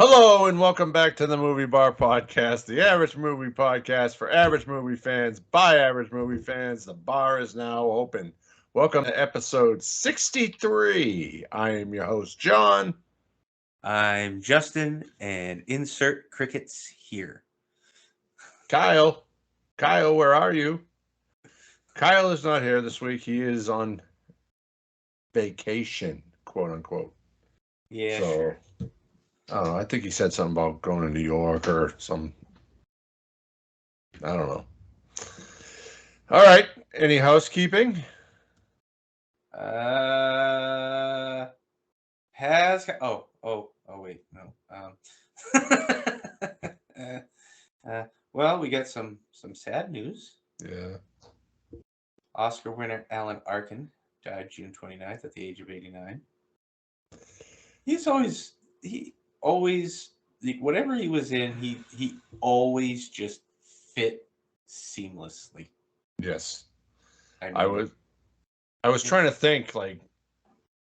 Hello and welcome back to the Movie Bar Podcast, the average movie podcast for average movie fans by average movie fans. The bar is now open. Welcome to episode 63. I am your host, John. I'm Justin, and insert crickets here. Kyle. Kyle, where are you? Kyle is not here this week. He is on vacation, quote unquote. Yeah, So, sure. I don't know. I think he said something about going to New York or some. I don't know. All right. Any housekeeping? Has wait, no. Well, we got some sad news. Yeah. Oscar winner Alan Arkin died June 29th at the age of 89. He always whatever he was in, he always just fit seamlessly. Yes. I I mean, was trying to think, like,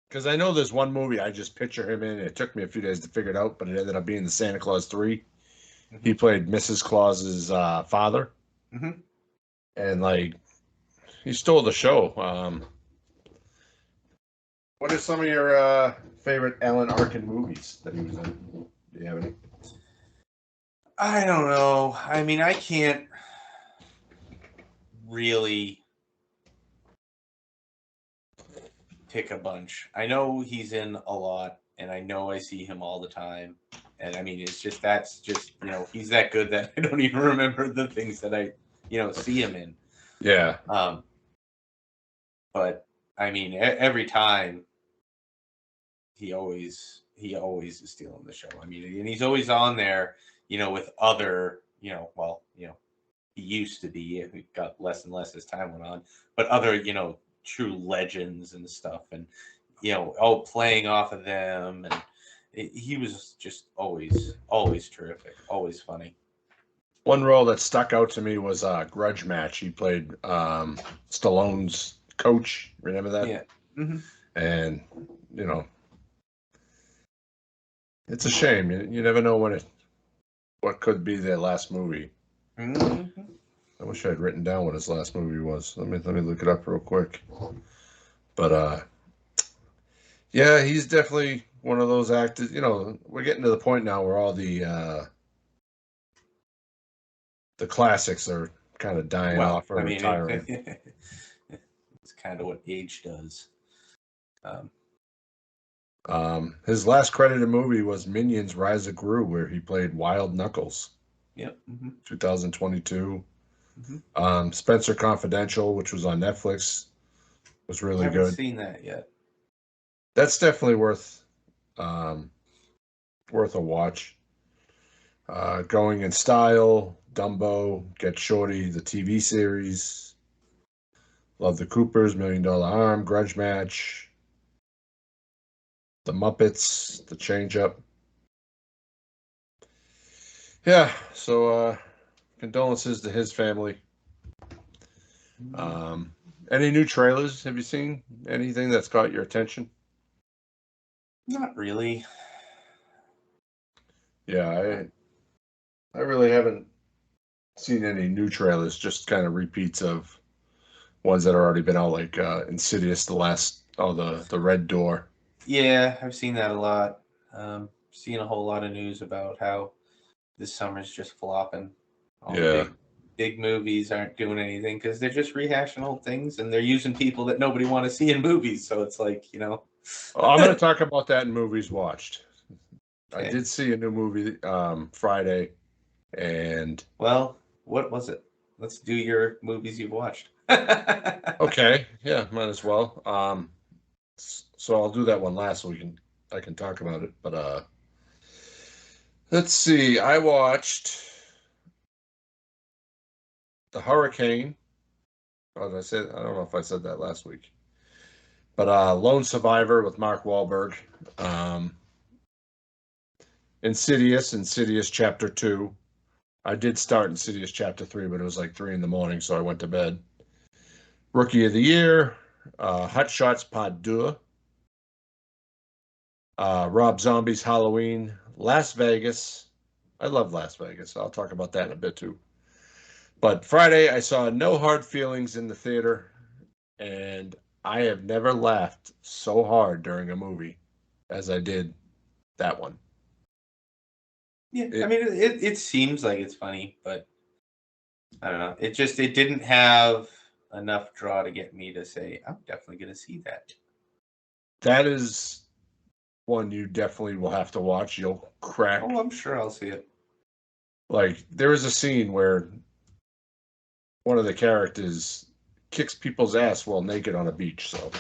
because I know there's one movie I just picture him in. It took me a few days to figure it out, but it ended up being the Santa Claus 3. He played Mrs. Claus's father, mm-hmm. and like he stole the show. What are some of your favorite Alan Arkin movies that he was in? Do you have any? I don't know. I mean, I can't really pick a bunch. I know he's in a lot, and I know I see him all the time. And I mean, that's just, he's that good that I don't even remember the things that I, see him in. Yeah. But I mean, every time he always is stealing the show. I mean, and he's always on there, with other, he used to be. He got less and less as time went on, but other, true legends and stuff, and playing off of them, and he was just always terrific, always funny. One role that stuck out to me was Grudge Match. He played Stallone's coach. Remember that? Yeah. Mm-hmm. And it's a shame. You never know what could be their last movie. Mm-hmm. I wish I had written down what his last movie was. Let me look it up real quick. But yeah, he's definitely one of those actors. We're getting to the point now where all the classics are kind of dying off or retiring. It's kind of what age does. His last credited movie was Minions: Rise of Gru, where he played Wild Knuckles. Yep. Mm-hmm. 2022. Mm-hmm. Spencer Confidential, which was on Netflix, was really good. I haven't seen that yet. That's definitely worth a watch. Going in Style, Dumbo, Get Shorty, the TV series, Love the Coopers, $1 Million Arm, Grudge Match, The Muppets, The Change Up. Yeah, so condolences to his family. Any new trailers? Have you seen anything that's caught your attention? Not really. Yeah, I really haven't seen any new trailers, just kind of repeats of ones that have already been out, like Insidious, the Red Door. Yeah, I've seen that a lot. Seen a whole lot of news about how this summer's just flopping. All the big movies aren't doing anything because they're just rehashing old things, and they're using people that nobody want to see in movies. So it's like, I'm going to talk about that in movies watched. Okay. I did see a new movie Friday, and well, what was it? Let's do your movies you've watched. okay, yeah, might as well. So I'll do that one last so I can talk about it. But let's see. I watched The Hurricane. As I said, I don't know if I said that last week. But Lone Survivor with Mark Wahlberg. Insidious Chapter 2. I did start Insidious Chapter 3, but it was like 3 in the morning, so I went to bed. Rookie of the Year, Hot Shots Part 2, Rob Zombie's Halloween, Las Vegas. I love Las Vegas. I'll talk about that in a bit too. But Friday, I saw No Hard Feelings in the theater, and I have never laughed so hard during a movie as I did that one. Yeah, I It mean, it seems like it's funny, but I don't know. It didn't have enough draw to get me to say I'm definitely going to see that. that is one you definitely will have to watch. You'll Oh, crack. I'm sure I'll see it. Like there is a scene where one of the characters kicks people's ass while naked on a beach. So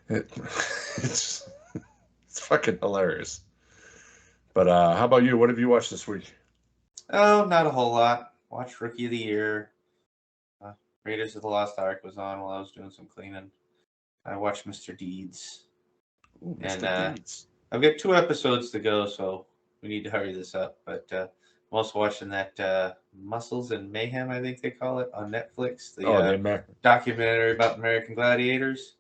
it, it's it's fucking hilarious. But how about you? What have you watched this week? Oh, not a whole lot. Watched Rookie of the Year. Uh, Raiders of the Lost Ark was on while I was doing some cleaning. I watched Mr. Deeds, Ooh, and Mr. Deeds. I've got 2 episodes to go, so we need to hurry this up. But I'm also watching that Muscles and Mayhem, I think they call it, on Netflix. The Oh, the American. documentary about American gladiators.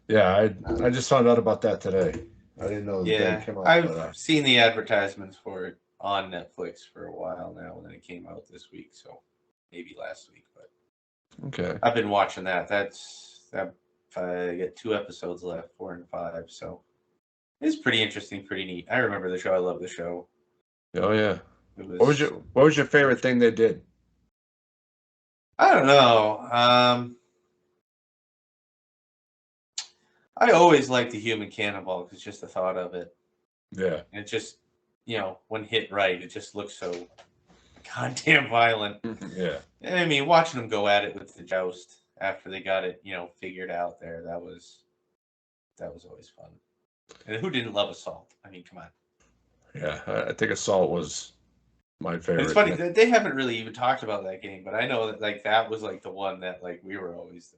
Yeah, I just found out about that today. I didn't know the day Yeah, came out, I've but seen the advertisements for it on Netflix for a while now, and then it came out this week, so maybe last week. But okay. I've been watching that. That I get 2 episodes left, 4 and 5. So it's pretty interesting, pretty neat. I remember the show. I love the show. Oh yeah. It What was was. your favorite thing they did? I don't know. I always liked the human cannonball because just the thought of it, Yeah. and it just, when hit right, it just looks so goddamn violent. Yeah. I mean, watching them go at it with the joust after they got it, figured out there, that was always fun. And who didn't love Assault? I mean, come on. Yeah. I think Assault was my And it's favorite. funny that they haven't really even talked about that game, but I know that like that was like the one that like we were always,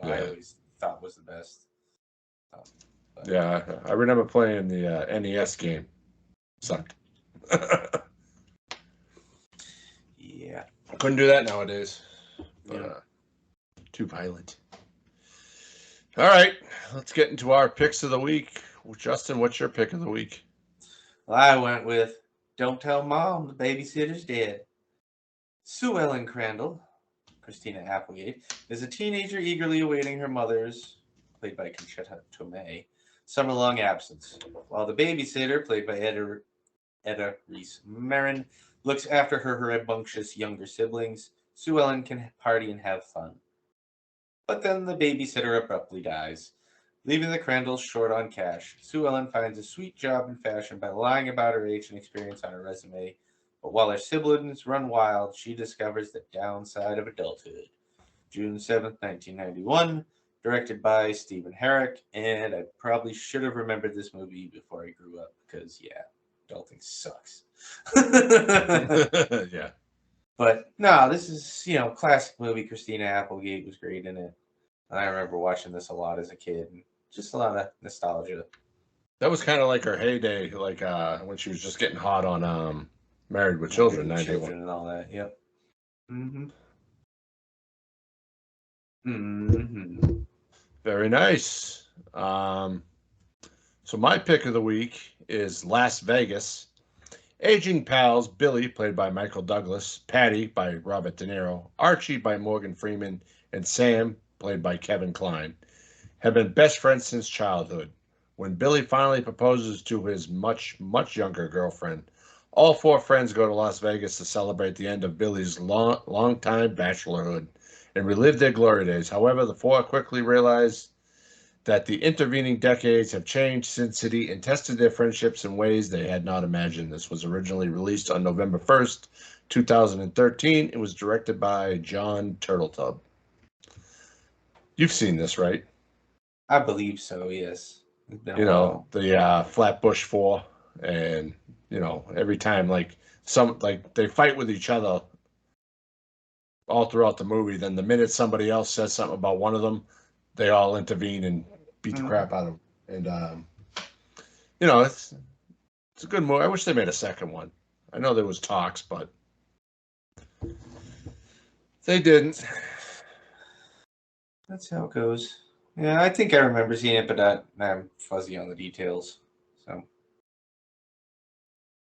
I Yeah. always thought was the best. Um, but Yeah. I remember playing the NES game. Sucked. yeah, Couldn't do that nowadays. But yeah. too violent. All right, let's get into our picks of the week. Justin, what's your pick of the week? Well, I went with "Don't Tell Mom the Babysitter's Dead." Sue Ellen Crandall, Christina Applegate, is a teenager eagerly awaiting her mother's, played by Conchetta Tomei, summer-long absence, while the babysitter, played by Etta Reese Marin, looks after her rambunctious younger siblings. Sue Ellen can party and have fun. But then the babysitter abruptly dies, leaving the Crandalls short on cash. Sue Ellen finds a sweet job in fashion by lying about her age and experience on her resume. But while her siblings run wild, she discovers the downside of adulthood. June 7th, 1991, directed by Stephen Herrick. And I probably should have remembered this movie before I grew up because, yeah, adulting sucks. Yeah. But no, this is, classic movie. Christina Applegate was great in it. And I remember watching this a lot as a kid. And just a lot of nostalgia. That was kind of like her heyday, like when she was just getting hot on Married with Married Children, with 91. Children and all that. Yep. Mm-hmm. Mm-hmm. Very nice. So my pick of the week is Las Vegas. Aging pals Billy, played by Michael Douglas, Patty by Robert De Niro, Archie by Morgan Freeman, and Sam, played by Kevin Kline, have been best friends since childhood. When Billy finally proposes to his much, much younger girlfriend, all four friends go to Las Vegas to celebrate the end of Billy's long time bachelorhood and relive their glory days. However, the four quickly realize that the intervening decades have changed Sin City and tested their friendships in ways they had not imagined. This was originally released on November 1st, 2013. It was directed by John Turtletub. You've seen this, right? I believe so, yes. It's been a You know, while. the Flatbush Four, and every time like they fight with each other all throughout the movie. Then the minute somebody else says something about one of them, they all intervene and beat the Mm-hmm. crap out of them. And you know, it's a good movie. I wish they made a second one. I know there was talks, but they didn't. That's how it goes. Yeah, I think I remember seeing it, but I'm fuzzy on the details. So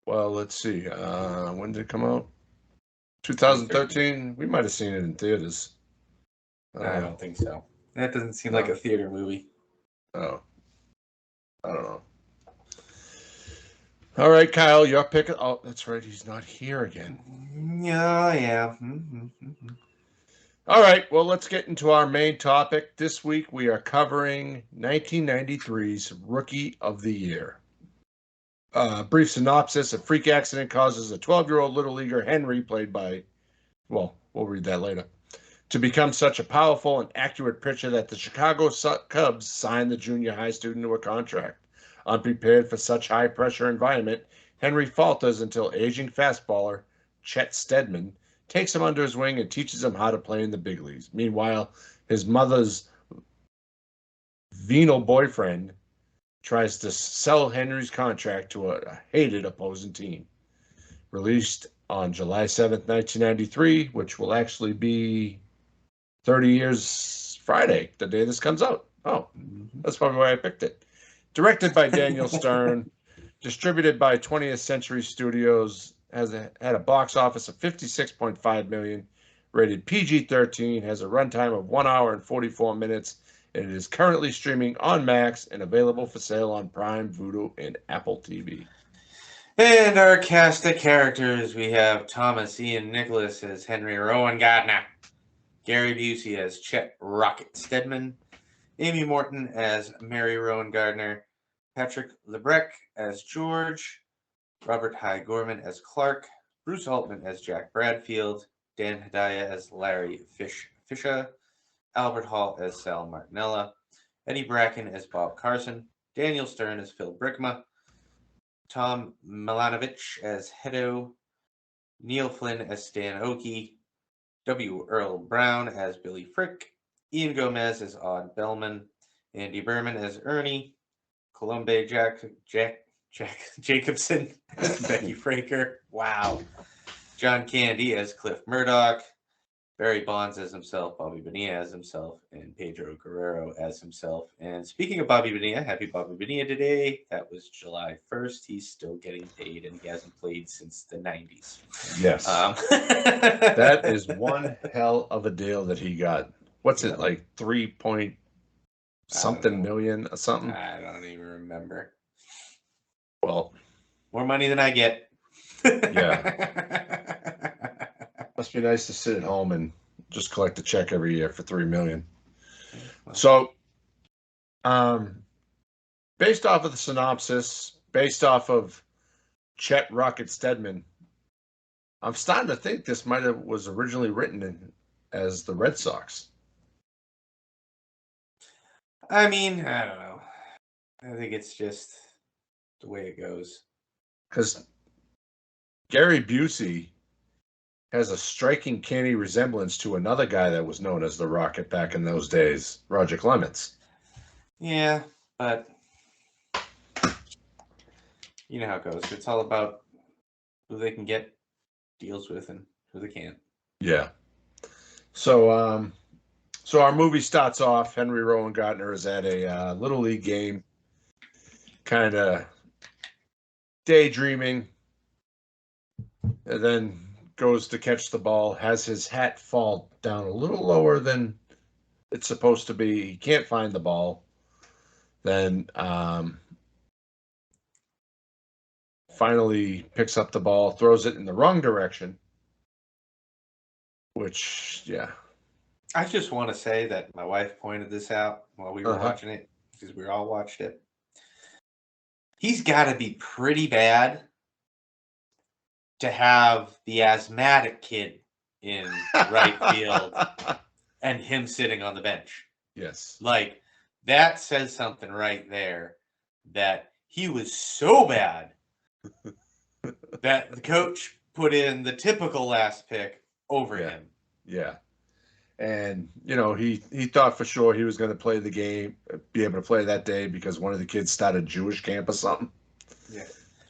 Well, let's see. When did it come out? 2013. 2013. We might have seen it in theaters. I don't think so. That doesn't seem like No. a theater movie. Oh, I don't know. All right, Kyle, your pick. Oh, that's right. He's not here again. Yeah. All right. Well, let's get into our main topic. This week we are covering 1993's Rookie of the Year. Brief synopsis: a freak accident causes a 12-year-old little leaguer, Henry, played by, well, we'll read that later, to become such a powerful and accurate pitcher that the Chicago Cubs signed the junior high student to a contract. Unprepared for such high-pressure environment, Henry falters until aging fastballer Chet Steadman takes him under his wing and teaches him how to play in the big leagues. Meanwhile, his mother's venal boyfriend tries to sell Henry's contract to a hated opposing team. Released on July 7th, 1993, which will actually be 30 years Friday, the day this comes out. Oh, that's probably why I picked it. Directed by Daniel Stern, distributed by 20th Century Studios, had a box office of 56.5 million, rated PG-13, has a runtime of 1 hour and 44 minutes, and it is currently streaming on Max and available for sale on Prime, Vudu, and Apple TV. And our cast of characters, we have Thomas Ian Nicholas as Henry Rowan Gardner, Gary Busey as Chet Rocket Steadman, Amy Morton as Mary Rowan Gardner, Patrick LeBrec as George, Robert Hy Gorman as Clark, Bruce Altman as Jack Bradfield, Dan Hedaya as Larry Fisher, Albert Hall as Sal Martinella, Eddie Bracken as Bob Carson, Daniel Stern as Phil Brickma, Tom Milanovich as Hedo, Neil Flynn as Stan Oakey, W. Earl Brown as Billy Frick, Ian Gomez as Odd Bellman, Andy Berman as Ernie, Columbe Jacobson as Becky Fraker. Wow. John Candy as Cliff Murdoch, Barry Bonds as himself, Bobby Bonilla as himself, and Pedro Guerrero as himself. And speaking of Bobby Bonilla, happy Bobby Bonilla today. That was July 1st. He's still getting paid, and he hasn't played since the 90s. Yes. That is one hell of a deal that he got. What's it, like 3 point something million or something? I don't even remember. Well, more money than I get. Yeah. Must be nice to sit at home and just collect a check every year for $3 million. Well. So, based off of the synopsis, based off of Chet Rocket Steadman, I'm starting to think this might have was originally written as the Red Sox. I mean, I don't know. I think it's just the way it goes. Because Gary Busey has a striking canny resemblance to another guy that was known as the Rocket back in those days, Roger Clemens. Yeah, but you know how it goes. It's all about who they can get deals with and who they can't. Yeah. So our movie starts off. Henry Rowan Gardner is at a Little League game, kind of daydreaming, and then goes to catch the ball, has his hat fall down a little lower than it's supposed to be. He can't find the ball. Then finally picks up the ball, throws it in the wrong direction, which, yeah. I just want to say that my wife pointed this out while we were watching it, because we all watched it. He's got to be pretty bad to have the asthmatic kid in right field and him sitting on the bench. Yes. Like, that says something right there, that he was so bad that the coach put in the typical last pick over him. Yeah. And, he thought for sure he was going to play the game, be able to play that day because one of the kids started Jewish camp or something. Yeah.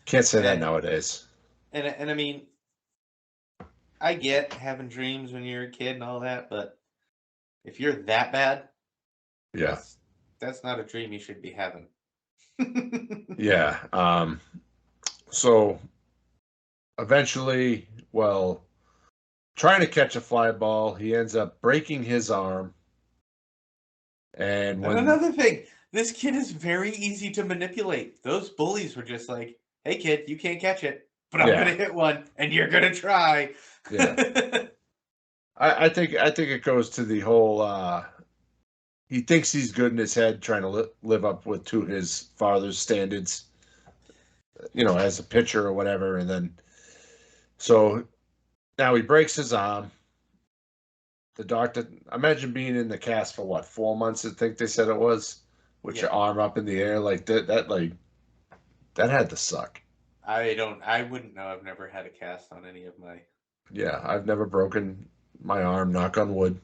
Can't say that nowadays. And I mean, I get having dreams when you're a kid and all that, but if you're that bad, yeah, that's not a dream you should be having. Yeah. So eventually, well, trying to catch a fly ball, he ends up breaking his arm. And And when another thing, this kid is very easy to manipulate. Those bullies were just like, "Hey, kid, you can't catch it, but I'm yeah, gonna hit one, and you're gonna try." yeah, I think it goes to the whole he thinks he's good in his head, trying to live up with to his father's standards, as a pitcher or whatever, and then so now he breaks his arm. The doctor, imagine being in the cast for what, 4 months? I think they said it was, with Yeah, your arm up in the air like that. That had to suck. I wouldn't know. I've never had a cast on any of my. Yeah, I've never broken my arm. Knock on wood.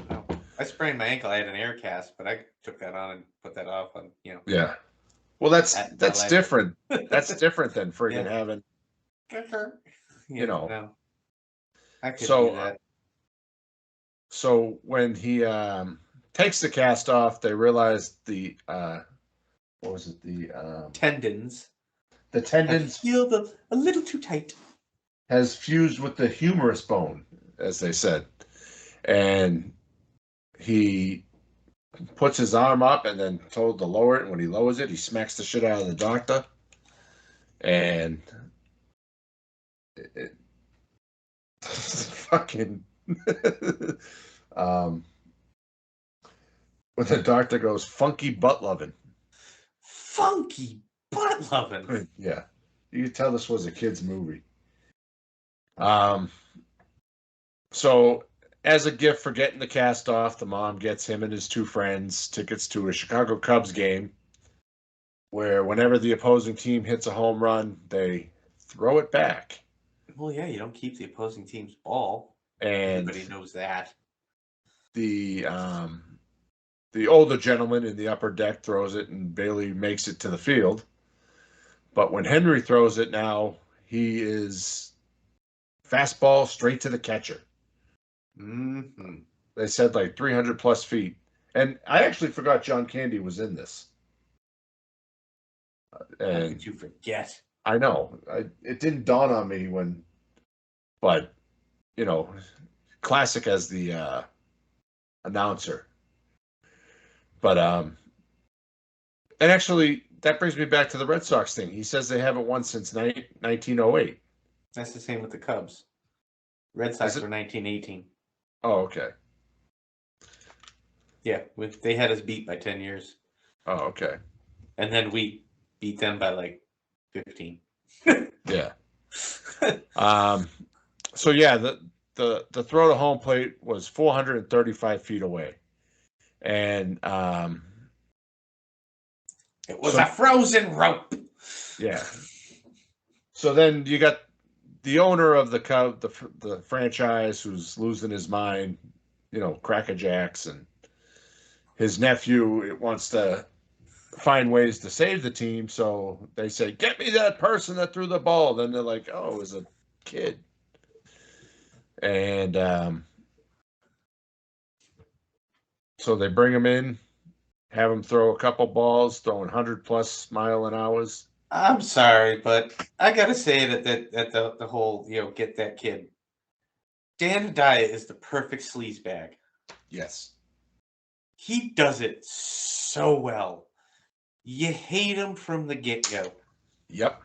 No, I sprained my ankle. I had an air cast, but I took that on and put that off on Yeah. Well, that's at my that's leisure. different. That's different than friggin' Yeah, having, you yeah. know. No, I couldn't So do that. so when he takes the cast off, they realize the what was it? Tendons The have tendons healed a little too tight. has fused with the humerus bone, as they said, and he puts his arm up and then told to lower it. And when he lowers it, he smacks the shit out of the doctor, and it fucking um, when the doctor goes funky butt loving. Funky butt loving. Yeah, you could tell this was a kid's movie. Um, so as a gift for getting the cast off, the mom gets him and his two friends tickets to a Chicago Cubs game, where whenever the opposing team hits a home run, they throw it back. Well, yeah, you don't keep the opposing team's ball. And Everybody knows that. the um, the older gentleman in the upper deck throws it, and Bailey makes it to the field. But when Henry throws it now, he is fastball straight to the catcher. Mm-hmm. They said like 300 plus feet. And I actually forgot John Candy was in this. How could you And forget? I know it didn't dawn on me but you know, classic as the announcer. But and actually, that brings me back to the Red Sox thing. He says they haven't won since 1908. That's the same with the Cubs. Red Is Sox it? were 1918. Oh, okay. Yeah, they had us beat by 10 years. Oh, okay. And then we beat them by like 15. Yeah. Um. So yeah, the throw to home plate was 435 feet away, and It was so a frozen rope. yeah. So then you got the owner of the Cub, the franchise, who's losing his mind, Cracker Jacks, and his nephew it wants to find ways to save the team. So they say, "Get me that person that threw the ball." Then they're like, "Oh, it was a kid," and so they bring him in, have him throw a couple balls, throwing 100+ mile an hours. I'm sorry, but I gotta say that the whole get that kid. Dan Hedaya is the perfect sleaze bag. Yes. He does it so well. You hate him from the get go. Yep.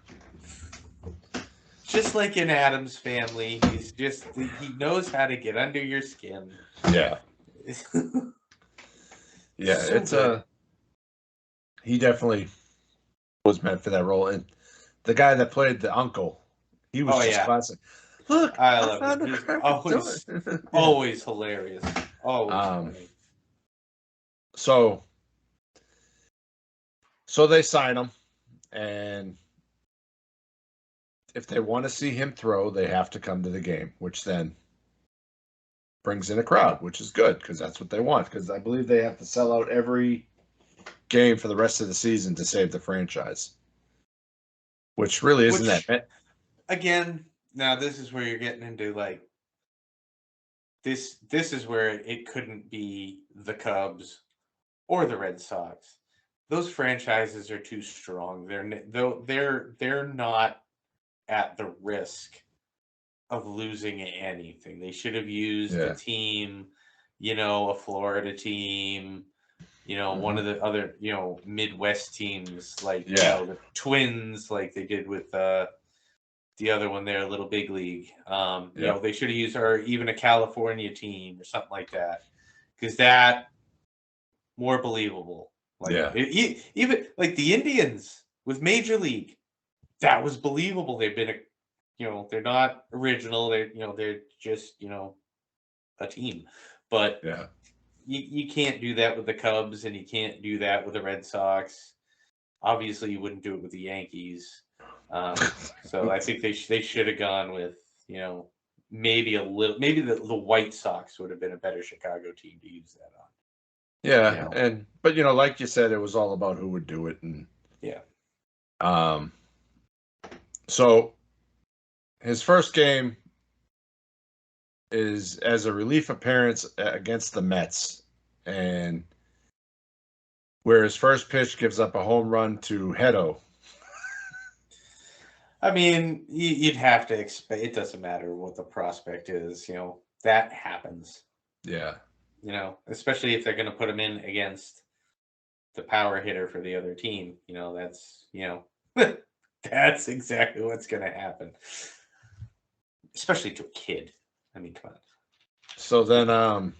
Just like in Adam's Family, he knows how to get under your skin. Yeah. Yeah. So It's good. he definitely was meant for that role, and the guy that played the uncle, he was Oh just yeah, classic. Look, I I love him. found a He's perfect door. always Yeah. always hilarious. Always Um. funny. So they sign him, and if they want to see him throw, they have to come to the game, which then brings in a crowd, which is good because that's what they want. Because I believe they have to sell out every game for the rest of the season to save the franchise, which really isn't that Which bad. again, now this is where you're getting into like this is where it couldn't be the Cubs or the Red Sox. Those franchises are too strong. They're not at the risk. of losing anything. They should have used a Yeah. team, a Florida team, one Mhm. of the other, Midwest teams, like, Yeah. the Twins, like they did with the other one there, Little Big League. Yeah. They should have used, or even a California team or something like that, because that more believable. Like Yeah. even like the Indians with Major League, that was believable. They've been, they're not original. They're just, a team, but Yeah. you can't do that with the Cubs, and you can't do that with the Red Sox. Obviously, you wouldn't do it with the Yankees. So I think they should have gone with, maybe a little, maybe the White Sox would have been a better Chicago team to use that on. Yeah. But like you said, it was all about who would do it, and Yeah. um, so his first game is as a relief appearance against the Mets, and where his first pitch gives up a home run to Hedo. I mean, you'd have to expect. It doesn't matter what the prospect is. That happens. Yeah. Especially if they're going to put him in against the power hitter for the other team. That's exactly what's going to happen. Especially to a kid. I mean, come on. So then,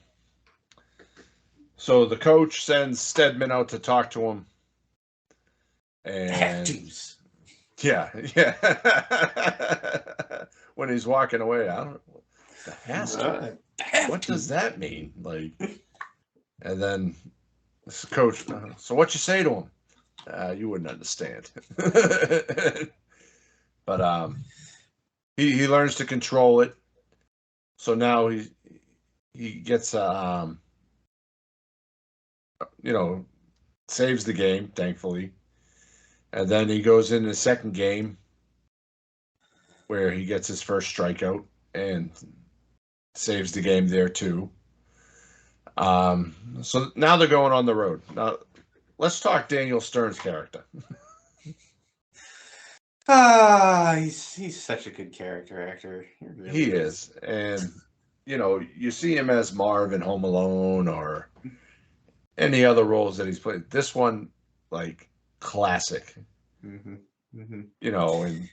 so the coach sends Stedman out to talk to him, Half and deuce. yeah. When he's walking away, I don't know the Haskell. What does that mean? Like, and then this coach. So what you say to him? You wouldn't understand. But he learns to control it. So now he gets you know saves the game, thankfully, and then he goes in the second game where he gets his first strikeout and saves the game there too. So now they're going on the road. Now let's talk Daniel Stern's character. He's such a good character actor. He really He is. is, and you see him as Marv in Home Alone or any other roles that he's played. This one, like classic, Mm-hmm. Mm-hmm. and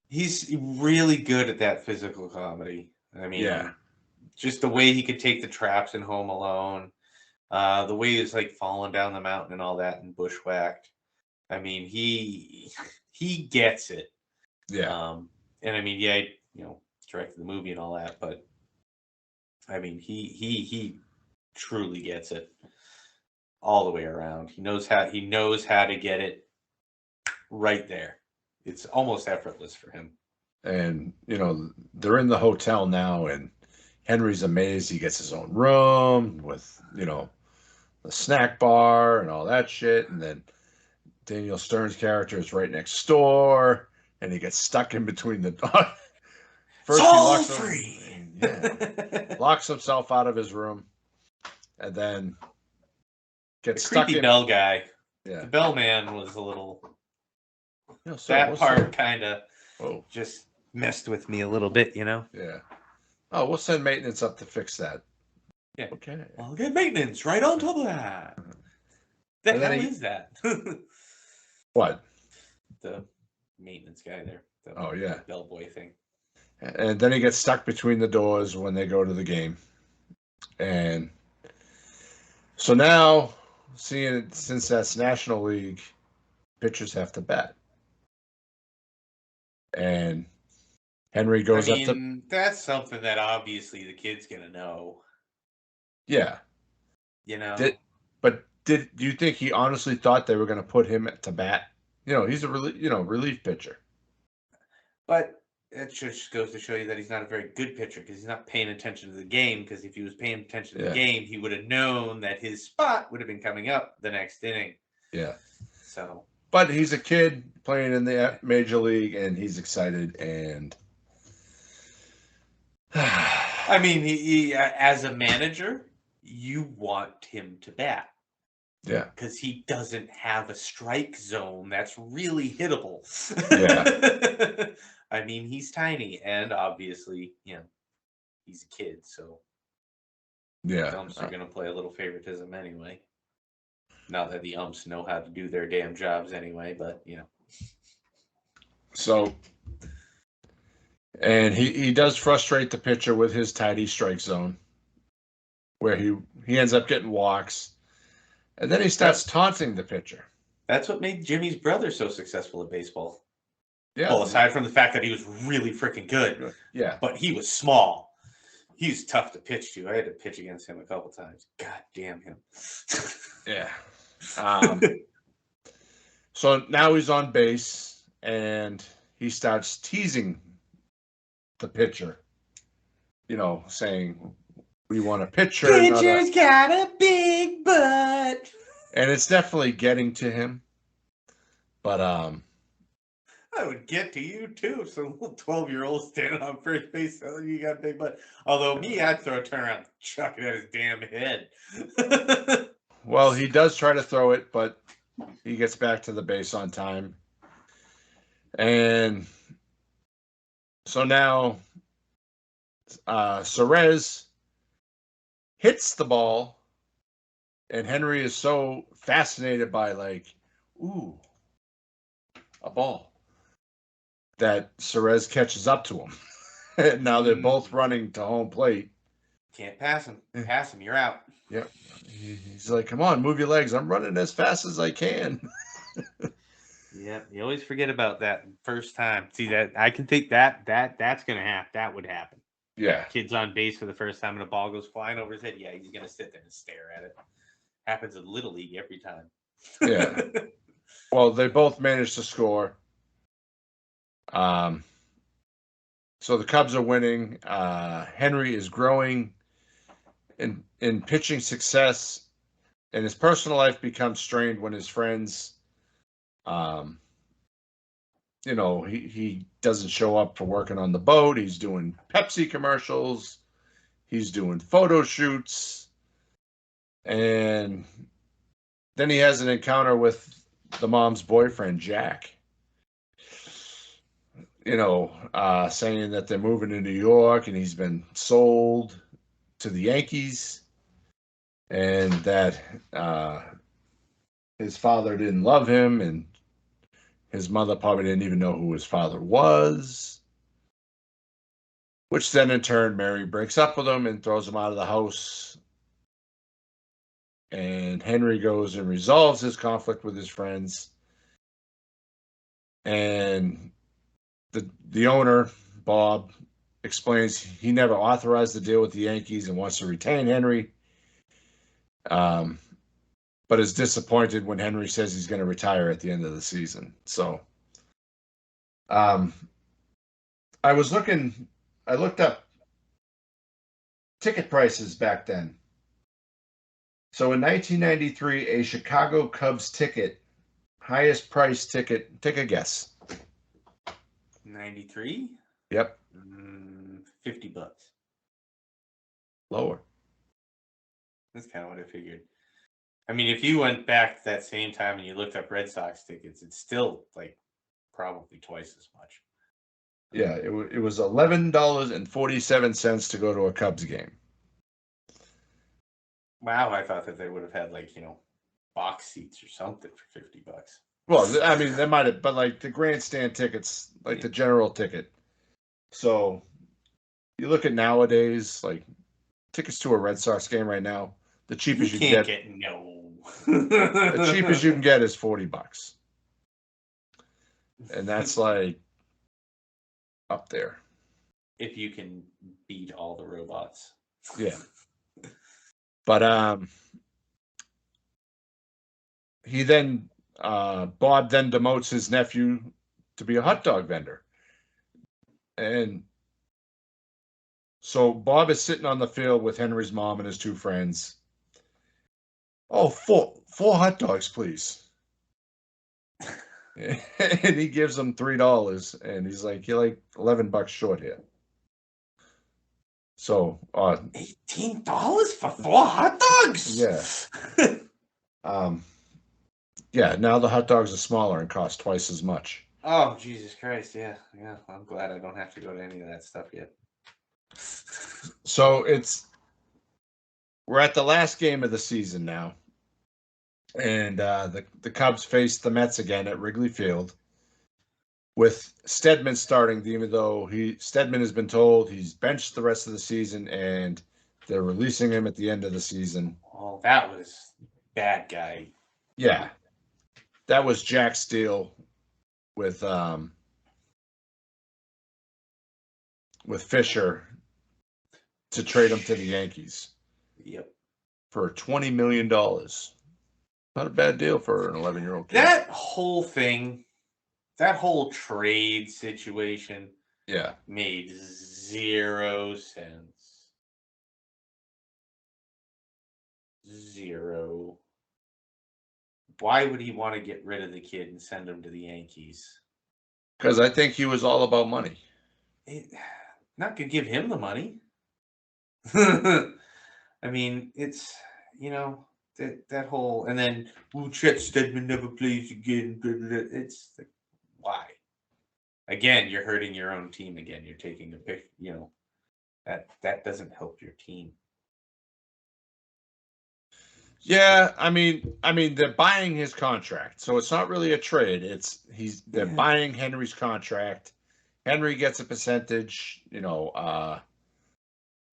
He's really good at that physical comedy. I yeah, mean, just the way he could take the traps in Home Alone, the way he's like falling down the mountain and all that and bushwhacked. I mean, he gets it. yeah, And I mean, yeah, directed the movie and all that, but I mean, he truly gets it all the way around. He knows how to get it right there. It's almost effortless for him. and they're in the hotel now, and Henry's amazed he gets his own room with the snack bar and all that shit, and then Daniel Stern's character is right next door, and he gets stuck in between the first he Soul locks free. locks himself out of his room, and then The gets stuck creepy in. bell guy. Yeah. The bellman was a little. Sir, That what's part kind of Oh, just messed with me a little bit, yeah. Oh, we'll send maintenance up to fix that. Yeah. Okay. I'll get maintenance right on top of that. The And then hell is that? what? The maintenance guy there. The Oh, yeah. bellboy thing. And then he gets stuck between the doors when they go to the game. And so now, seeing it, since that's National League, pitchers have to bat. And Henry I goes up to, mean, that's something that obviously the kid's gonna know. yeah. You know, Did, but do you think he honestly thought they were going to put him to bat? He's a relief pitcher. but it just goes to show you that he's not a very good pitcher because he's not paying attention to the game. Because if he was paying attention to the Yeah. game, he would have known that his spot would have been coming up the next inning. Yeah. So, but he's a kid playing in the major league, and he's excited. And I mean, he as a manager, you want him to bat. Yeah. Because he doesn't have a strike zone that's really hittable. Yeah. I mean, he's tiny, and obviously, he's a kid, so Yeah. umps are going to play a little favoritism anyway. Not that the umps know how to do their damn jobs anyway, but, So, and he does frustrate the pitcher with his tidy strike zone, where he ends up getting walks, and then he starts taunting the pitcher. That's what made Jimmy's brother so successful at baseball. Yeah. Well, aside from the fact that he was really freaking good. Yeah. But he was small. He's tough to pitch to. I had to pitch against him a couple times. God damn him. Yeah. So now he's on base, and he starts teasing the pitcher, saying, we want a pitcher. Pitcher's got a big butt. And it's definitely getting to him. But I would get to you too if some little 12-year-old standing on first base telling you got a big butt. Although me, I'd throw a turnaround and chuck it at his damn head. Well, he does try to throw it, but he gets back to the base on time. And so now Cerez hits the ball, and Henry is so fascinated by, like, ooh, a ball, that Cerez catches up to him. And now they're both running to home plate. Can't pass him. Pass him, you're out. Yep. He's like, come on, move your legs. I'm running as fast as I can. Yeah, you always forget about that first time. See, that I can think that's gonna happen. That would happen. Yeah. Kid's on base for the first time and a ball goes flying over his head. Yeah, he's gonna sit there and stare at it. Happens in Little League every time. Yeah. Well, they both managed to score. So the Cubs are winning. Henry is growing in pitching success, and his personal life becomes strained when his friends, he doesn't show up for working on the boat. He's doing Pepsi commercials. He's doing photo shoots. And then he has an encounter with the mom's boyfriend, Jack. Saying that they're moving to New York and he's been sold to the Yankees, and that his father didn't love him, and his mother probably didn't even know who his father was, which then in turn Mary breaks up with him and throws him out of the house. And Henry goes and resolves his conflict with his friends, and the owner, Bob, explains he never authorized the deal with the Yankees and wants to retain Henry, but is disappointed when Henry says he's going to retire at the end of the season. So I looked up ticket prices back then. So in 1993, a Chicago Cubs ticket, highest price ticket, take a guess. 93? Yep. $50. Lower. That's kind of what I figured. I mean, if you went back to that same time and you looked up Red Sox tickets, it's still like probably twice as much. Yeah, it was $11.47 to go to a Cubs game. Wow, I thought that they would have had box seats or something for $50. Well, I mean, they might have, but like the grandstand tickets, like the general ticket. So you look at nowadays, like tickets to a Red Sox game right now, the cheapest you can get no. The cheapest you can get is $40. And that's like up there. If you can beat all the robots. Yeah. But Bob then demotes his nephew to be a hot dog vendor. And so Bob is sitting on the field with Henry's mom and his two friends. Oh, four hot dogs, please. And he gives them $3, and he's like, you're like $11 short here. So $18 for 4 hot dogs? Yeah. Yeah, now the hot dogs are smaller and cost twice as much. Oh, Jesus Christ! Yeah, yeah. I'm glad I don't have to go to any of that stuff yet. So we're at the last game of the season now, and the Cubs face the Mets again at Wrigley Field, with Stedman starting, even though Stedman has been told he's benched the rest of the season, and they're releasing him at the end of the season. Oh, that was bad guy. Yeah, that was Jack Steele with Fisher to trade him to the Yankees Yep. for $20 million. Not a bad deal for an 11-year-old kid. That whole thing, that whole trade situation, Yeah, made zero sense. Zero. Why would he want to get rid of the kid and send him to the Yankees? because I think he was all about money. Not gonna give him the money. I mean, it's that whole, and then Chet Stedman never plays again. It's like, why? Again, you're hurting your own team. Again, you're taking a pick. That doesn't help your team. Yeah, I mean they're buying his contract, so it's not really a trade. They're buying Henry's contract. Henry gets a percentage,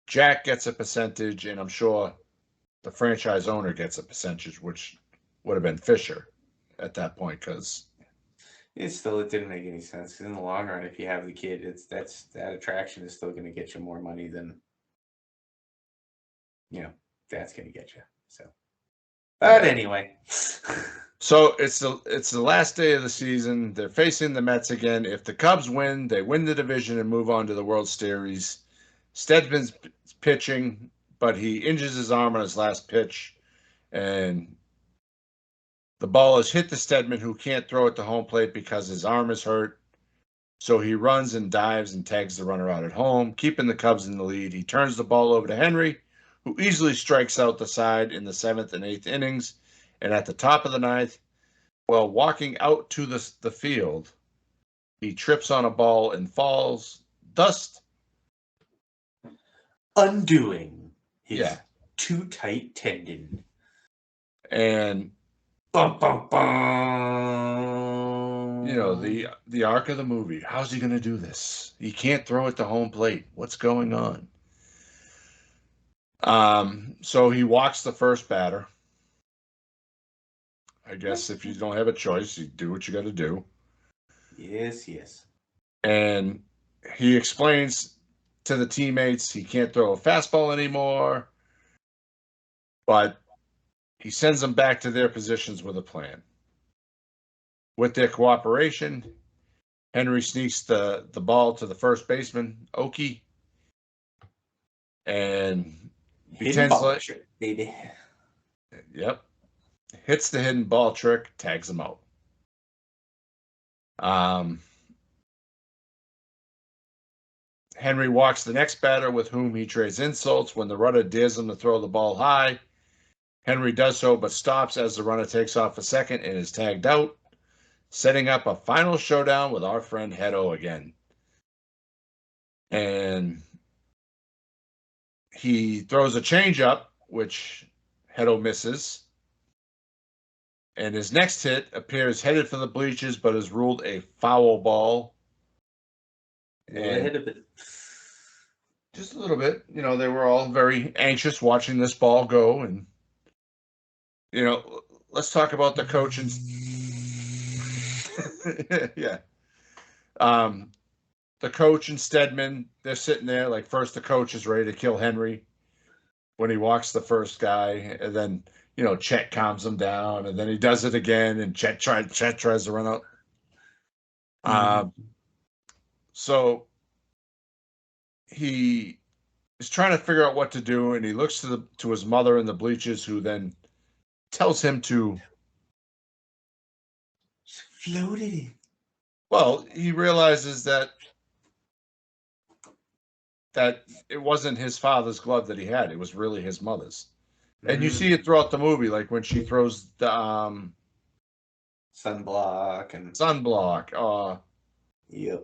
Jack gets a percentage, and I'm sure the franchise owner gets a percentage, which would have been Fisher at that point, because It didn't make any sense. 'Cause in the long run, if you have the kid, that attraction is still going to get you more money than that's going to get you. So, but anyway. So it's the last day of the season. They're facing the Mets again. If the Cubs win, they win the division and move on to the World Series. Stedman's pitching, but he injures his arm on his last pitch, and the ball has hit the Stedman, who can't throw it to home plate because his arm is hurt. So he runs and dives and tags the runner out at home, keeping the Cubs in the lead. He turns the ball over to Henry, who easily strikes out the side in the 7th and 8th innings. And at the top of the 9th, while walking out to the field, he trips on a ball and falls, thus undoing his too tight tendon. And bum, bum, bum. The arc of the movie. How's he going to do this? He can't throw it to home plate. What's going on? So he walks the first batter. I guess if you don't have a choice, you do what you got to do. Yes, yes. And he explains to the teammates he can't throw a fastball anymore, but he sends them back to their positions with a plan. With their cooperation, Henry sneaks the ball to the first baseman, Oki, and hidden ball trick, baby. Yep. Hits the hidden ball trick, tags him out. Henry walks the next batter, with whom he trades insults. When the runner dares him to throw the ball high, Henry does so, but stops as the runner takes off a second and is tagged out, setting up a final showdown with our friend Hedo again. And he throws a changeup, which Hedo misses. And his next hit appears headed for the bleachers, but is ruled a foul ball. Ahead of it. Just a little bit. They were all very anxious watching this ball go. And, let's talk about the coach and yeah. The coach and Stedman, they're sitting there. Like, first the coach is ready to kill Henry when he walks the first guy, and then Chet calms him down, and then he does it again, and Chet tries to run out. So he is trying to figure out what to do, and he looks to his mother in the bleachers, who then tells him to float it in. Well, he realizes that it wasn't his father's glove that he had; it was really his mother's. And you see it throughout the movie, like when she throws the sunblock. Yep.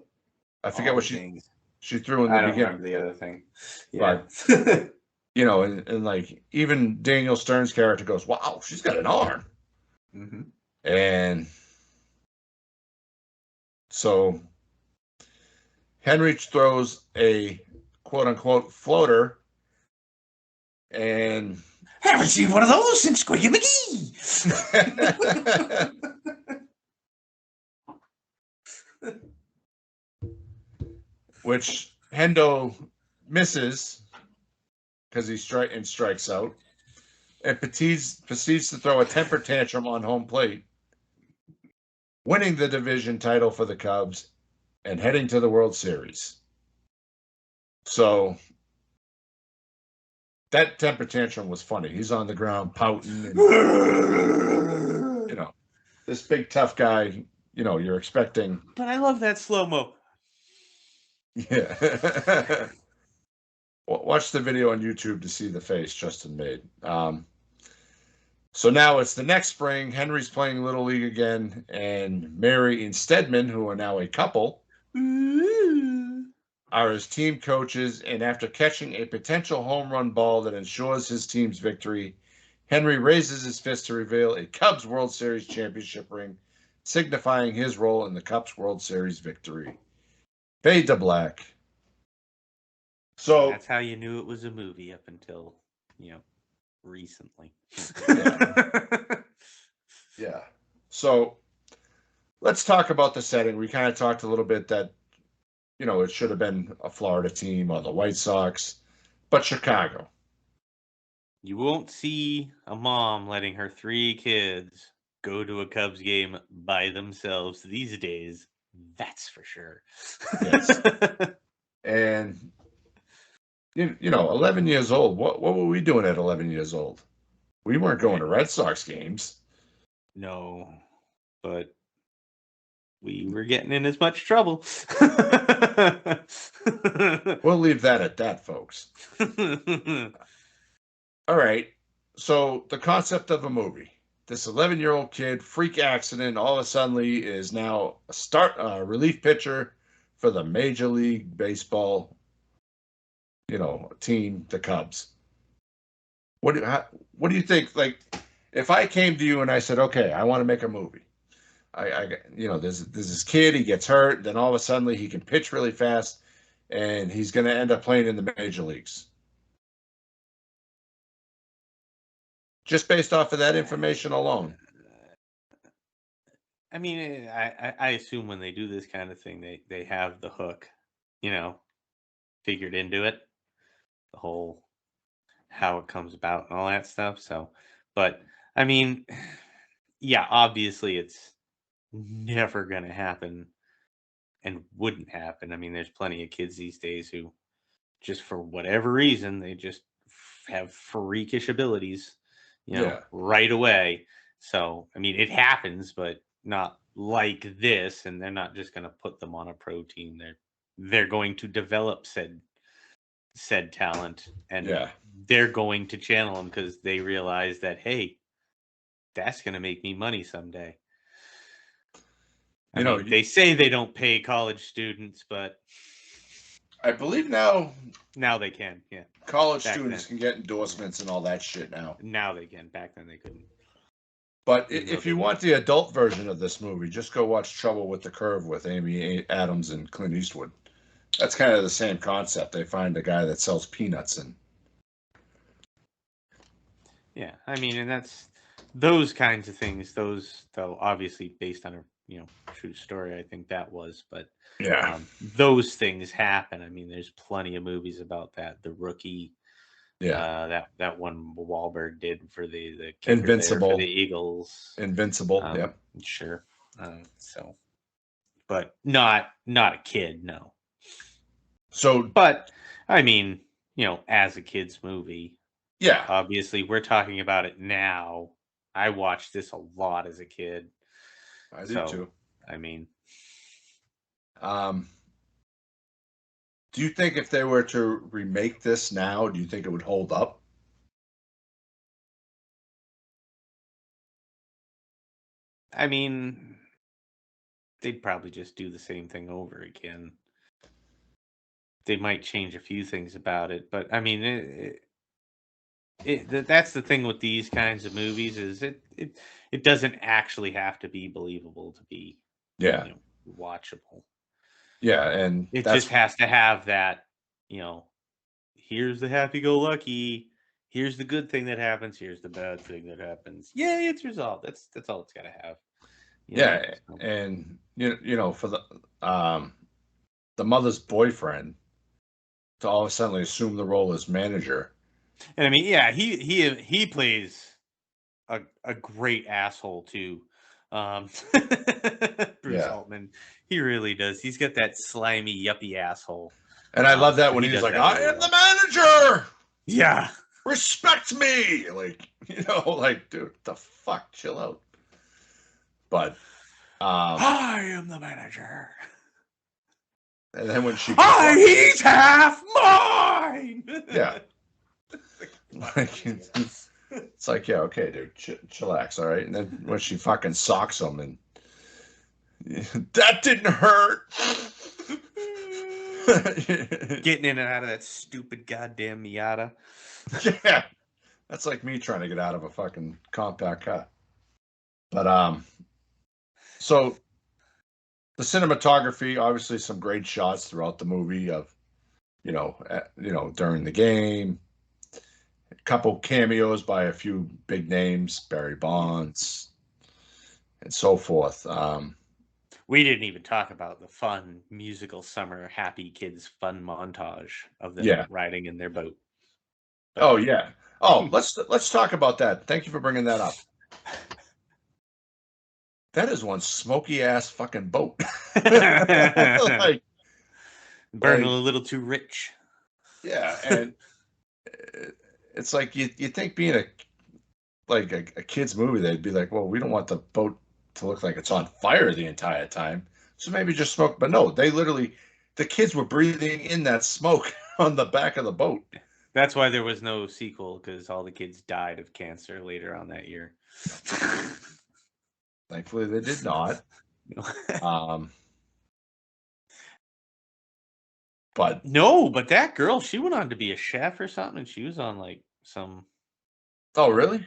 I forget All what the things. she threw in the I don't beginning. remember the other thing. Yeah. But you know, and like even Daniel Stern's character goes, "Wow, she's got an arm," Mm-hmm. and so Henry throws a quote unquote floater, and Haven't seen one of those since Squeaky McGee. which Hendo misses because he strikes out, and proceeds to throw a temper tantrum on home plate, winning the division title for the Cubs and heading to the World Series. So that temper tantrum was funny. He's on the ground pouting, and you know, this big tough guy. You know, you're expecting. But I love that slow mo. Yeah. Watch the video on YouTube to see the face Justin made. So now it's the next spring. Henry's playing Little League again, and Mary and Stedman, who are now a couple, are his team coaches. And after catching a potential home run ball that ensures his team's victory, Henry raises his fist to reveal a Cubs World Series championship ring, signifying his role in the Cubs World Series victory. Fade to black. So that's how you knew it was a movie up until, recently. Yeah. So let's talk about the setting. We kind of talked a little bit that, you know, it should have been a Florida team or the White Sox, but Chicago. You won't see a mom letting her 3 kids go to a Cubs game by themselves these days. That's for sure. Yes. And, you know, 11 years old. What were we doing at 11 years old? We weren't going to Red Sox games. No, but we were getting in as much trouble. We'll leave that at that, folks. All right. So the concept of a movie. This 11-year-old kid, freak accident, all of a sudden is now a relief pitcher for the Major League Baseball, you know, team, the Cubs. What do you think? Like, if I came to you and I said, okay, I want to make a movie. You know, there's this kid, he gets hurt, then all of a sudden he can pitch really fast, and he's going to end up playing in the major leagues. Just based off of that information alone. I mean, I assume when they do this kind of thing, they have the hook, figured into it, the whole how it comes about and all that stuff. So, but I mean, yeah, obviously it's never going to happen and wouldn't happen. I mean, there's plenty of kids these days who just for whatever reason, they just have freakish abilities, Yeah. right away. So, I mean, it happens, but not like this. And they're not just going to put them on a pro team. They're going to develop said talent, and Yeah. they're going to channel them because they realize that, hey, that's going to make me money someday. I You know, mean, they say they don't pay college students, but I believe now they can. Yeah, college back students then. can get endorsements and all that shit now. Now they can. Back then they couldn't. But if you want the adult version of this movie, just go watch Trouble with the Curve with Amy Adams and Clint Eastwood. That's kind of the same concept. They find a guy that sells peanuts and Yeah, I mean, and that's those kinds of things. Those, though, obviously based on a true story. I think that was, but yeah, those things happen. I mean, there's plenty of movies about that. The Rookie, yeah, that one Wahlberg did for the kicker there for the Invincible, Eagles. Invincible. Yep. Sure. So, but not a kid, no. So, But I mean, as a kid's movie, yeah, obviously we're talking about it now. I watched this a lot as a kid. I do So, too. I mean, Um, do you think if they were to remake this now, do you think it would hold up? I mean, they'd probably just do the same thing over again. They might change a few things about it, but I mean, that's the thing with these kinds of movies is it doesn't actually have to be believable to be, Yeah. you know, watchable. Yeah, and It that's just has to have that, you know, here's the happy-go-lucky, here's the good thing that happens, here's the bad thing that happens. Yay, it's resolved. That's all it's got to have, you know. yeah, So. and you know for the mother's boyfriend to all of a sudden assume the role as manager. And I mean, yeah, he plays a great asshole too. Bruce Yeah. Altman, he really does. He's got that slimy, yuppie asshole. And I love that But when he he's does like, that I really am the well. manager. Yeah. Respect me. Like, you know, like, dude, the fuck, chill out. But I am the manager. and then when she He's half mine. Yeah. Like, it's like, yeah, okay, dude, chillax, all right. And then when she fucking socks him and that didn't hurt. Getting in and out of that stupid goddamn Miata. Yeah. That's like me trying to get out of a fucking compact car. But so the cinematography, obviously some great shots throughout the movie of, you know, during the game. A couple cameos by a few big names, Barry Bonds, and so forth. We didn't even talk about the fun musical summer happy kids fun montage of them Yeah. riding in their boat. Oh yeah. Oh, let's talk about that. Thank you for bringing that up. That is one smoky ass fucking boat. like, Burning a little too rich. Yeah, and it's like you think being a kid's movie, they'd be like, well, we don't want the boat to look like it's on fire the entire time, so maybe just smoke. But no, the kids were breathing in that smoke on the back of the boat. That's why there was no sequel, because all the kids died of cancer later on that year. Thankfully, they did not. But no, but that girl, she went on to be a chef or something, and she was on like some oh, really?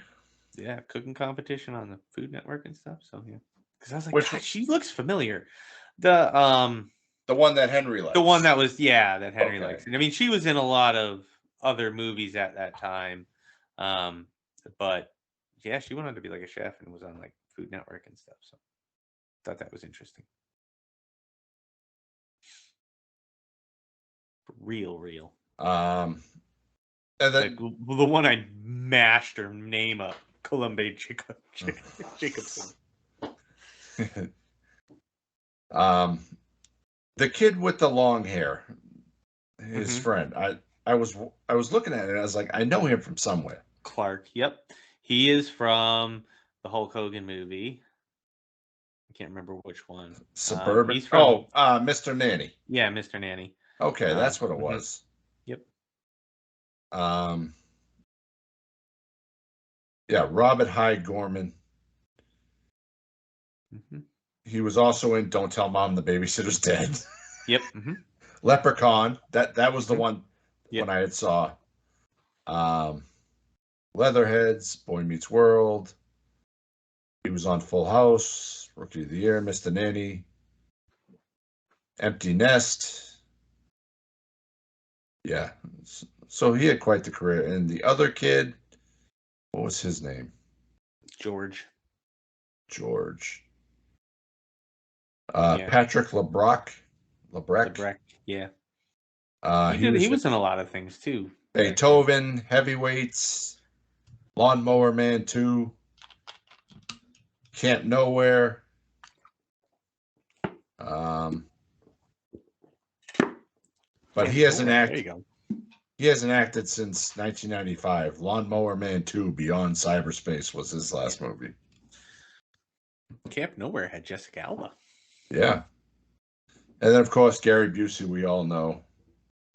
Yeah, cooking competition on the Food Network and stuff. So yeah, because I was like, Which God, she looks familiar. The one that Henry likes. The one that was that Henry Okay. likes. And I mean, she was in a lot of other movies at that time. But yeah, she went on to be like a chef and was on like Food Network and stuff. So thought that was interesting. Real. And then like the one I mashed her name up, Columbe Jacobson. The kid with the long hair, his friend. I was looking at it and I was like, I know him from somewhere. Clark. Yep. He is from the Hulk Hogan movie. I can't remember which one. Suburban. He's from Mr. Nanny. Yeah, Mr. Nanny. Okay, that's what it was. Yep. Yeah, Robert Hyde Gorman. He was also in Don't Tell Mom the Babysitter's Dead. Yep. Leprechaun. That was the one when I had saw. Leatherheads, Boy Meets World. He was on Full House, Rookie of the Year, Mr. Nanny, Empty Nest. Yeah. So he had quite the career. And the other kid, what was his name? George. Patrick LeBrock. Yeah. He was in a lot of things too. Beethoven, Heavyweights, Lawnmower Man 2, Camp Nowhere. But he hasn't acted. There you go. He hasn't acted since 1995. Lawnmower Man 2, Beyond Cyberspace was his last movie. Camp Nowhere had Jessica Alba. Yeah. And then, of course, Gary Busey, we all know.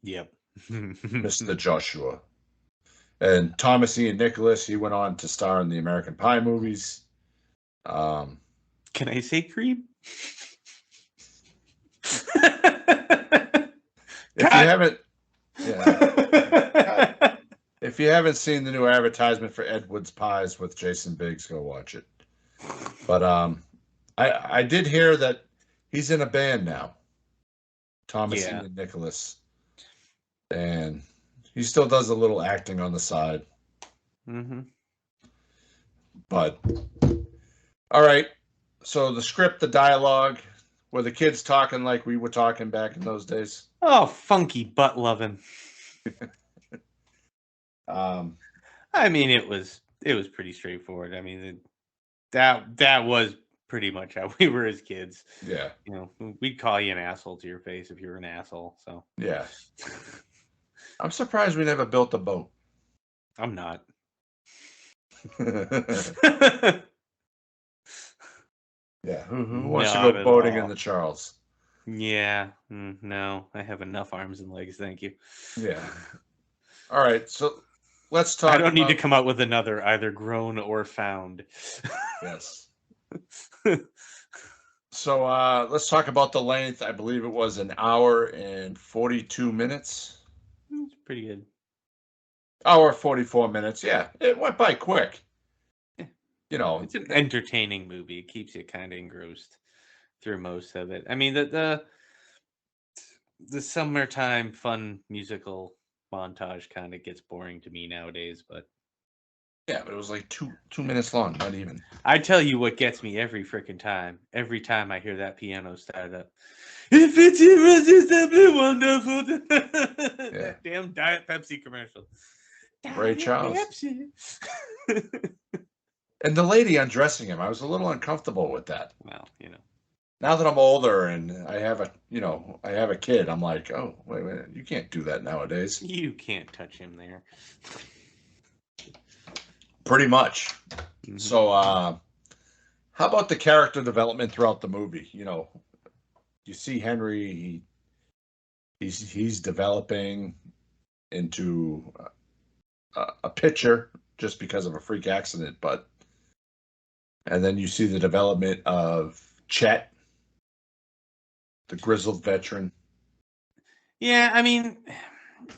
Yep. Mr. Joshua. And Thomas Ian Nicholas, he went on to star in the American Pie movies. Can I say Creed? If you haven't, yeah, if you haven't seen the new advertisement for Ed Wood's Pies with Jason Biggs, go watch it. But I did hear that he's in a band now, Thomas Yeah. Ian Nicholas, and he still does a little acting on the side. Mm-hmm. But all right, so the script, the dialogue, were the kids talking like we were talking back in those days? Oh, funky butt loving. Um, I mean, it was pretty straightforward. I mean, that was pretty much how we were as kids. yeah, You know, we'd call you an asshole to your face if you were an asshole. So yeah. I'm surprised we never built a boat. I'm not. Yeah, who wants to Not go at boating in all. the Charles? Yeah, no, I have enough arms and legs, thank you. Yeah. All right, so let's I talk don't need to about come out with another, either grown or found. yes. So let's talk about the length. I believe it was an hour and 42 minutes. It's pretty good. Hour 44 minutes. Yeah, it went by quick. Yeah. You know, It's an entertaining movie. It keeps you kind of engrossed through most of it. I mean, the summertime fun musical montage kind of gets boring to me nowadays, but yeah, but it was like two minutes long, not even. I tell you what gets me every freaking time. Every time I hear that piano start up. If it's irresistibly wonderful. Yeah. That damn Diet Pepsi commercial. Ray Diet Charles. Pepsi. And the lady undressing him, I was a little uncomfortable with that. Well, you know. Now that I'm older and I have a kid, I'm like, oh, wait, you can't do that nowadays. You can't touch him there. Pretty much. Mm-hmm. So, how about the character development throughout the movie? You know, you see Henry, he's developing into a pitcher just because of a freak accident, and then you see the development of Chet, the grizzled veteran. Yeah, I mean,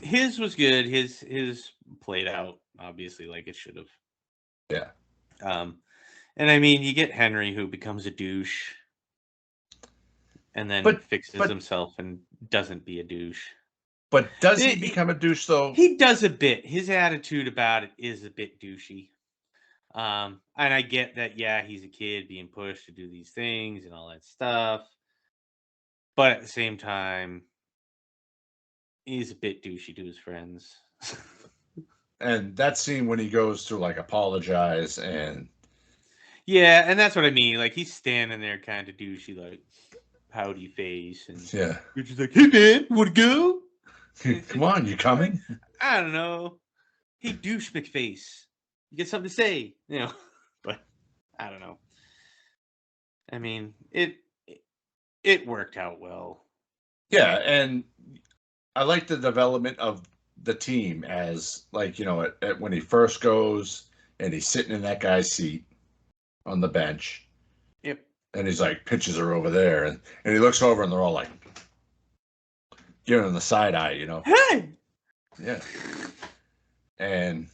his was good. His played out obviously like it should have. Yeah. And I mean, you get Henry who becomes a douche, and then But fixes himself and doesn't be a douche. But does he become a douche though? He does a bit. His attitude about it is a bit douchey. And I get that. Yeah, he's a kid being pushed to do these things and all that stuff. But at the same time, he's a bit douchey to his friends. And that scene when he goes to like apologize and yeah, and that's what I mean. Like he's standing there kind of douchey, like pouty face, and yeah, you're just like, "Hey man, want to go? Come on, you coming?" I don't know. Hey douche McFace, you get something to say, you know? But I don't know. I mean, it worked out well. Yeah, and I like the development of the team as like when he first goes and he's sitting in that guy's seat on the bench. Yep. And he's like, pitches are over there, and he looks over and they're all like giving him the side eye, Hey. Yeah. And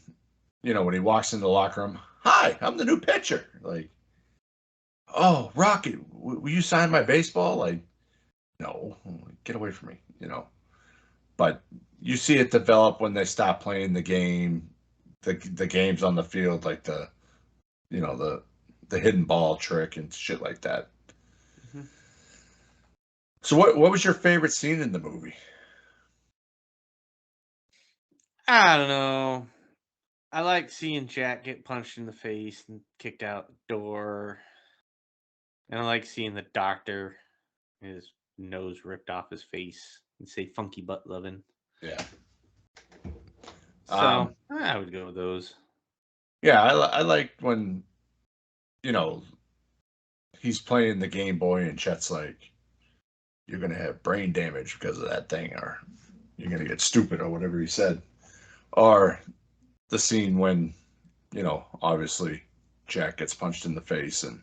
when he walks into the locker room, hi, I'm the new pitcher. Like, oh, Rocky, will you sign my baseball? Like, no, get away from me, But you see it develop when they stop playing the game, the games on the field, like the hidden ball trick and shit like that. Mm-hmm. So what was your favorite scene in the movie? I don't know. I like seeing Jack get punched in the face and kicked out the door. And I like seeing the doctor, his nose ripped off his face, and say funky butt loving. Yeah. So I would go with those. Yeah, I liked when, he's playing the Game Boy and Chet's like, you're going to have brain damage because of that thing, or you're going to get stupid, or whatever he said. Or the scene when, obviously Jack gets punched in the face. And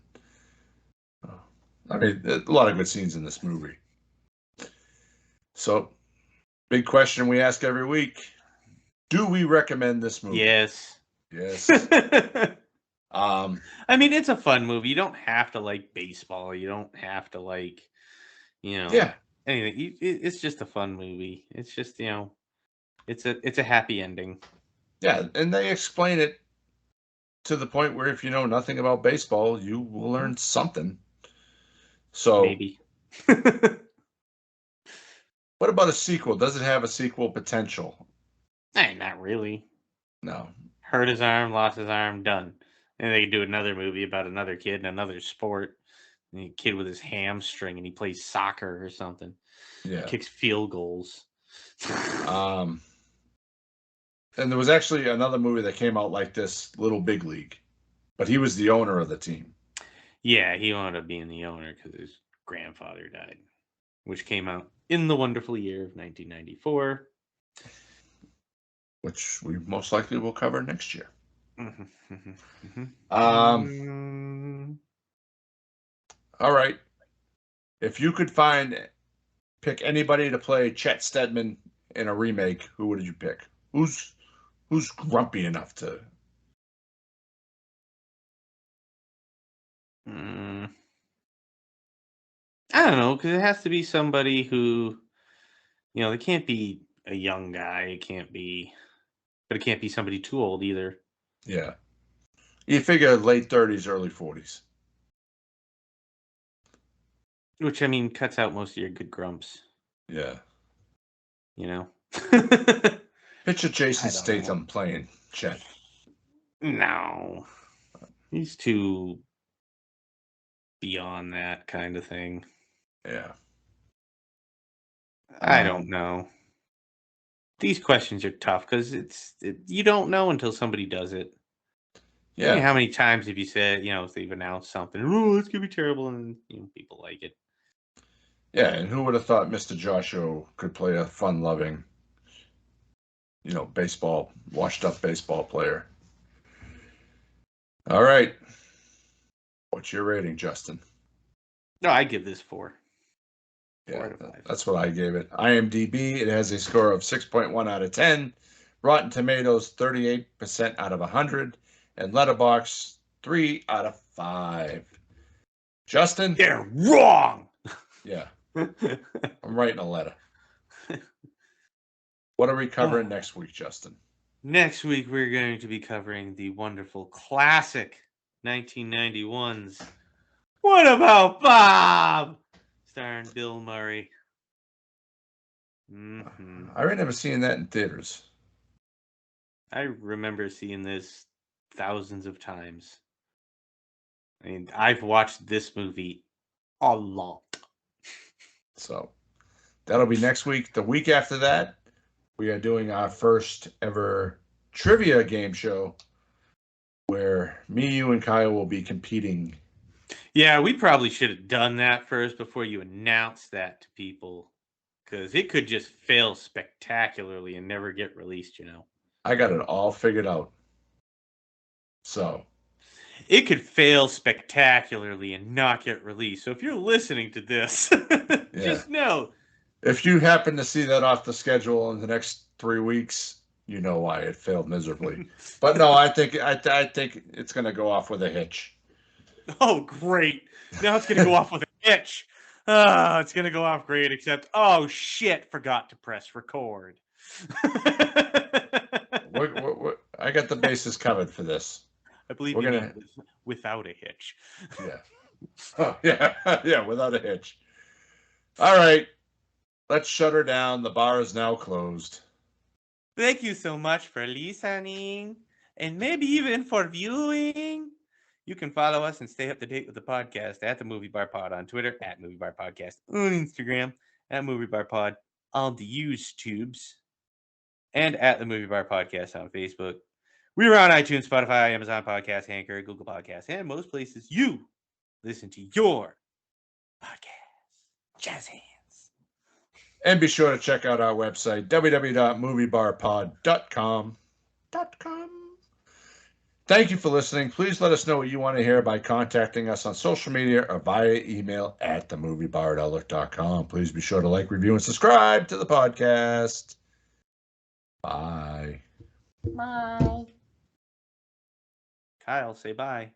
I mean, a lot of good scenes in this movie. So, big question we ask every week: do we recommend this movie? Yes. Yes. I mean, it's a fun movie. You don't have to like baseball. You don't have to like, Yeah. anything. It's just a fun movie. It's just, it's a happy ending. Yeah, and they explain it to the point where if you know nothing about baseball, you will learn something. So, Maybe. what about a sequel? Does it have a sequel potential? Hey, not really. No. Hurt his arm, lost his arm, done. And they could do another movie about another kid in another sport. And a kid with his hamstring and he plays soccer or something. Yeah. Kicks field goals. And there was actually another movie that came out like this, Little Big League, but he was the owner of the team. Yeah, he wound up being the owner because his grandfather died, which came out in the wonderful year of 1994. Which we most likely will cover next year. Um, Mm. all right. If you could pick anybody to play Chet Stedman in a remake, who would you pick? Who's grumpy enough to? Mm. I don't know, because it has to be somebody who, they can't be a young guy. But it can't be somebody too old either. Yeah, you figure late 30s, early 40s. Which, I mean, cuts out most of your good grumps, Yeah. you know? Picture Jason I don't know. Statham playing Chet. No. He's too beyond that kind of thing. Yeah. I don't know. These questions are tough because you don't know until somebody does it. I mean, Yeah. how many times have you said, if they've announced something, oh, it's gonna be terrible, and people like it. Yeah, and who would have thought Mr. Joshua could play a fun-loving, baseball, washed-up baseball player? All right. What's your rating, Justin? No, I give this 4. Yeah, 4 out of 5. that's what I gave it. IMDb, it has a score of 6.1 out of 10. Rotten Tomatoes, 38% out of 100. And Letterboxd, 3 out of 5. Justin? They're wrong. Yeah, I'm writing a letter. What are we covering next week, Justin? Next week, we're going to be covering the wonderful classic 1991's What About Bob? Starring Bill Murray. I remember seeing that in theaters. I remember seeing this thousands of times. I mean, I've watched this movie a lot. So that'll be next week. The week after that, we are doing our first ever trivia game show where me, you, and Kyle will be competing. Yeah, we probably should have done that first before you announced that to people. Because it could just fail spectacularly and never get released, I got it all figured out. So it could fail spectacularly and not get released. So if you're listening to this, just know. If you happen to see that off the schedule in the next 3 weeks, you know why it failed miserably. But no, I think it's going to go off with a hitch. Oh, great! Now it's going to go off with a hitch. It's going to go off great. Except, oh shit! Forgot to press record. I got the bases covered for this. I believe We're you gonna mean without a hitch. Yeah. Oh, yeah. Yeah, without a hitch. All right. Let's shut her down. The bar is now closed. Thank you so much for listening and maybe even for viewing. You can follow us and stay up to date with the podcast at the Movie Bar Pod on Twitter, at Movie Bar Podcast on Instagram, at Movie Bar Pod on the YouTubes, and at the Movie Bar Podcast on Facebook. We are on iTunes, Spotify, Amazon Podcast, Anchor, Google Podcasts, and most places you listen to your podcast. Jazz hands. And be sure to check out our website, www.moviebarpod.com. Thank you for listening. Please let us know what you want to hear by contacting us on social media or via email at themoviebar@outlook.com. Please be sure to like, review, and subscribe to the podcast. Bye. Bye. Kyle, say bye.